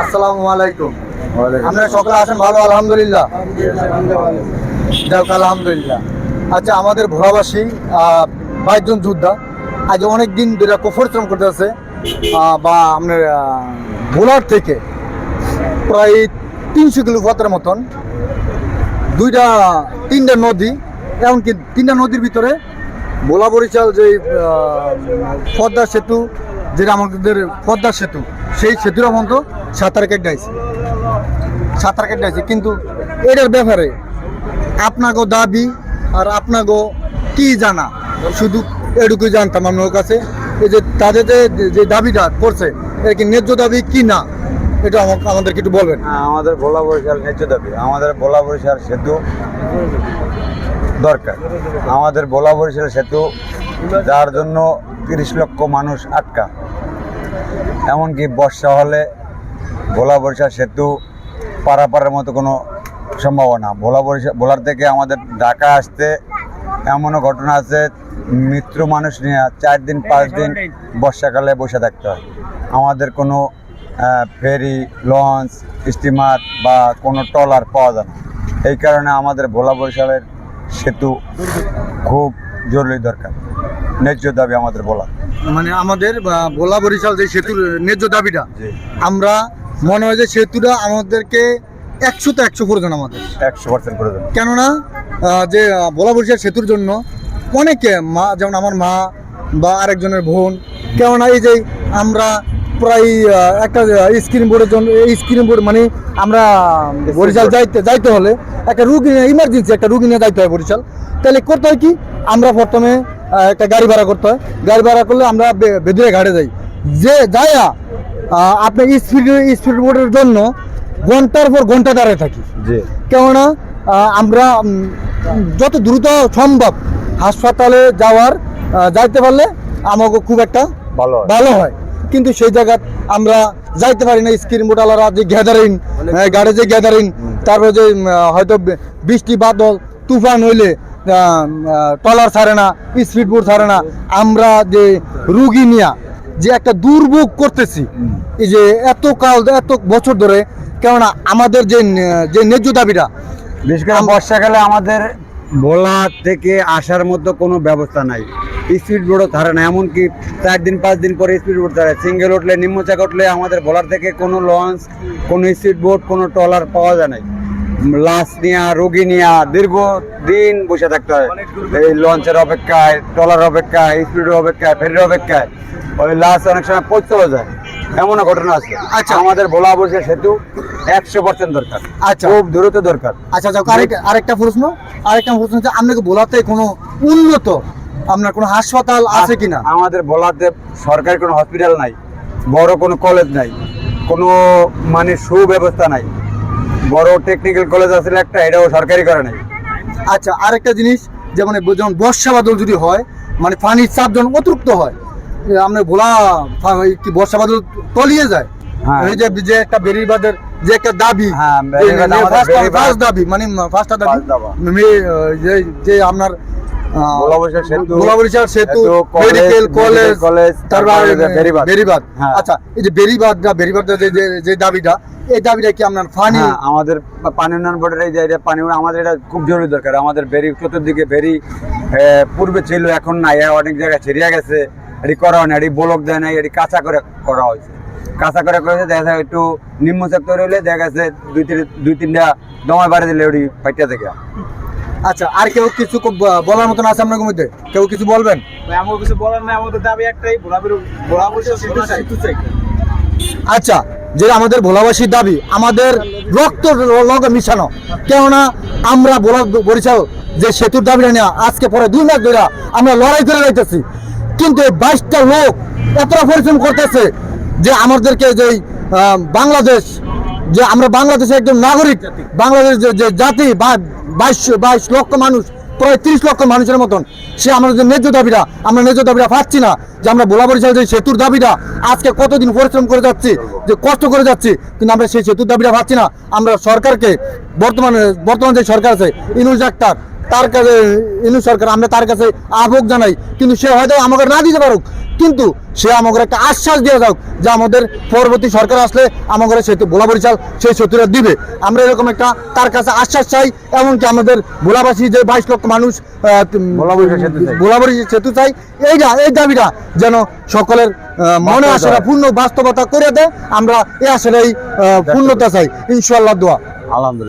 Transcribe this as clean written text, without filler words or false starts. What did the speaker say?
আসসালামু আলাইকুম। আপনারা সকলে আছেন ভালো? আলহামদুলিল্লাহ। যাক আলহামদুলিল্লাহ। আচ্ছা, আমাদের ভোলাবাসী 22 জন যোদ্ধা আজ অনেক দিন ধরে পরিশ্রম করতেছে বা আপনার ভোলার থেকে প্রায় 300 কিলোমিটার মতন তিনটা নদী, এমনকি তিনটা নদীর ভিতরে ভোলা বরিশাল যে পদ্মা সেতু, যেটা আমাদের পদ্মা সেতু, সেই সেতুর মতো সাঁতার কেটে কিন্তু এটার ব্যাপারে আপনাকে দাবি আর আপনাকে কি জানা, শুধু এটুকুই জানতাম আপনার কাছে। এই যে তাদের যে দাবিটা করছে, এটা কি ন্যায্য দাবি কি না, এটা আমাদেরকে একটু বলবেন। আমাদের ভোলা বরিশাল ন্যায্য দাবি। আমাদের ভোলা বরিশাল সেতু দরকার। আমাদের ভোলা বরিশাল সেতু যার জন্য 30 লক্ষ মানুষ আটকা, এমনকি বর্ষা হলে ভোলা বরিশাল সেতু পারাপারের মতো কোনো সম্ভাবনা। ভোলার থেকে আমাদের ঢাকা আসতে এমনও ঘটনা আছে, মৃত্যু মানুষ নিয়ে 4 দিন 5 দিন বর্ষাকালে বসে থাকতে হয়। আমাদের কোনো ফেরি, লঞ্চ, স্টিমার বা কোনো ট্রলার পাওয়া যায় না। এই কারণে আমাদের ভোলা বরিশালের সেতু খুব জরুরি দরকার, ন্যায্য দাবি আমাদের বলা। মানে আমাদের ভোলা বরিশাল যে সেতুর ন্যায্য দাবিটা, আমরা মনে হয় যে সেতুটা আমাদেরকে 100 প্রয়োজন, আমাদের 100% প্রয়োজন। কেননা যে ভোলা বরিশাল সেতুর জন্য অনেকে মা, যেমন আমার মা বা আরেকজনের বোন, কেননা এই যে আমরা প্রায় একটা স্ক্রিন বোর্ডের জন্য, স্ক্রিন বোর্ড মানে আমরা বরিশাল যাইতে হলে একটা রুগী, ইমার্জেন্সি একটা রুগী নিয়ে যাইতে হয় বরিশাল, তাহলে করতে হয় কি, আমরা প্রথমে একটা গাড়ি ভাড়া করতে হয়। গাড়ি ভাড়া করলে আমরা বেদুয়া ঘাটে যাই, যে যাইয়া আপনার স্পিড বোর্ডের জন্য ঘন্টার পর ঘন্টা দাঁড়িয়ে থাকি। কেননা আমরা যত দ্রুত সম্ভব হাসপাতালে যাইতে পারলে আমাকে খুব একটা ভালো হয়, কিন্তু সেই জায়গায় আমরা যাইতে পারি না। স্ক্রিন বোর্ডওয়ালারা যে গ্যাদারিং, গাড়ি যে গ্যাদারিং, তারপরে যে হয়তো বৃষ্টি বাদল তুফান হইলে ট্রলার ছাড়ে না, স্পিড বোর্ড ছাড়ে না। আমরা যে রুগী নিয়ে যে একটা দুর্ভোগ করতেছি এই যে এত বছর ধরে, কেননা আমাদের যে ন্যায্য দাবিটা, বিশেষ করে বর্ষাকালে আমাদের ভোলা থেকে আসার মতো কোনো ব্যবস্থা নাই। স্পিড বোর্ডও ধরে না, এমনকি 4 দিন 5 দিন পরে স্পিড বোর্ড ধরে। সিঙ্গেল উঠলে, নিম্নচাক উঠলে আমাদের ভোলার থেকে কোনো লঞ্চ, কোনো স্পিড বোর্ড, কোনো ট্রলার পাওয়া যায় নাই। লাশ নিয়ে, রোগী নিয়ে দীর্ঘদিন বসে থাকতে হয় এই লঞ্চের অপেক্ষায়, ট্রলার অপেক্ষায়, স্পিডের অপেক্ষায়, ফেরির অপেক্ষায়। ওই লাশ অনেক সময় পৌঁছতেও যায়, এমনও ঘটনা আছে। আচ্ছা, আমাদের ভোলা বরিশাল সেতু 100% দরকার। আচ্ছা, খুব দ্রুত দরকার। আচ্ছা, আরেকটা প্রশ্ন হচ্ছে, আপনাকে ভোলাতে কোনো উন্নত আপনার কোনো হাসপাতাল আছে কিনা? আমাদের ভোলাতে সরকারি কোনো হসপিটাল নাই, বড় কোনো কলেজ নাই, কোনো মানে সুব্যবস্থা নাই। বড় টেকনিক্যাল কলেজ আছে একটা, এটাও সরকারি করে নাই। আচ্ছা, আরেকটা জিনিস, যেমন বর্ষা বাদল যদি হয়, মানে পানির চাপ যখন অতিরিক্ত হয়, আপনার ভোলা কি বর্ষা বাদল তলিয়ে যায়। এই যে একটা বেরিবাদের যে একটা দাবি, ফার্স্ট দাবি যে আপনার ভোলা বরিশাল সেতু, মেডিকেল কলেজ, তারপরে বেরিবাদ। আচ্ছা, এই যে বেরিবাদ যে দাবিটা, এই দাবিটা কি আপনার পানি, আমাদের পানি উন্নয়ন বোর্ডের এই যে পানি, আমাদের এটা খুব জরুরি দরকার। আমাদের বেরি চতুর্দিকে বেরি পূর্বে ছিল, এখন নাই, অনেক জায়গায় ছেড়িয়ে গেছে। এটি করা হয় না, এটি ব্লক দেয় নাই, এটি কাঁচা করে করা হয়েছে। কাঁচা করে করেছে, দেখা যায় একটু নিম্নচাপ তৈরি হলে দেখা গেছে 2-3টা দমায় বাড়ি দিলে ওটি ফাইটা থেকে। আচ্ছা, আর কেউ কিছু বলার মতন আছে আপনার মধ্যে? কেউ কিছু বলবেন? আমার কিছু বলার নাই, আমাদের দাবি একটাই, ভোলা বরিশাল সেতু চাই। আচ্ছা, যে আমাদের ভোলাবাসীর দাবি, আমাদের রক্ত লগে মিশানো, কেননা আমরা বরিশাল যে সেতুর দাবিটা নিয়ে আজকে পরে 2 মাস ধরে আমরা লড়াই করে যাইতেছি, কিন্তু 22টা লোক এতটা পরিশ্রম করতেছে যে আমাদেরকে যে বাংলাদেশ, যে আমরা বাংলাদেশের একজন নাগরিক, বাংলাদেশ যে জাতি 22 লক্ষ মানুষ, প্রায় 30 লক্ষ মানুষের মতন, সে আমাদের ন্যায্য দাবিটা, আমরা ন্যায্য দাবিটা পাচ্ছি না। যে আমরা ভোলা বরিশাল যে সেতুর দাবিটা আজকে কতদিন পরিশ্রম করে যাচ্ছি, যে কষ্ট করে যাচ্ছি, কিন্তু আমরা সেই সেতুর দাবিটা পাচ্ছি না। আমরা সরকারকে, বর্তমান যে সরকার আছে, ইনুস ডাক্তার, তার কাছে ইনু সরকার আমরা তার কাছে আহ্বান জানাই, কিন্তু সে হয়তো আমাকে না দিতে পারুক, কিন্তু সে আমাকে একটা আশ্বাস দিয়ে যাক যে আমাদের পরবর্তী সরকার আসলে আমাদের সেতু ভোলা বরিশাল সেই সেতুটা দিবে। আমরা এরকম একটা তার কাছে আশ্বাস চাই। এমনকি আমাদের ভোলাবাসী যে 22 লক্ষ মানুষ ভোলা বরিশাল সেতু চাই। ভোলা বরিশাল সেতু চাই, এই দাবিটা যেন সকলের মনে আশাটা পূর্ণ বাস্তবতা করে দেয়। আমরা এই আশাটাই পূর্ণতা চাই, ইনশাআল্লাহ দোয়া। আলহামদুলিল্লাহ।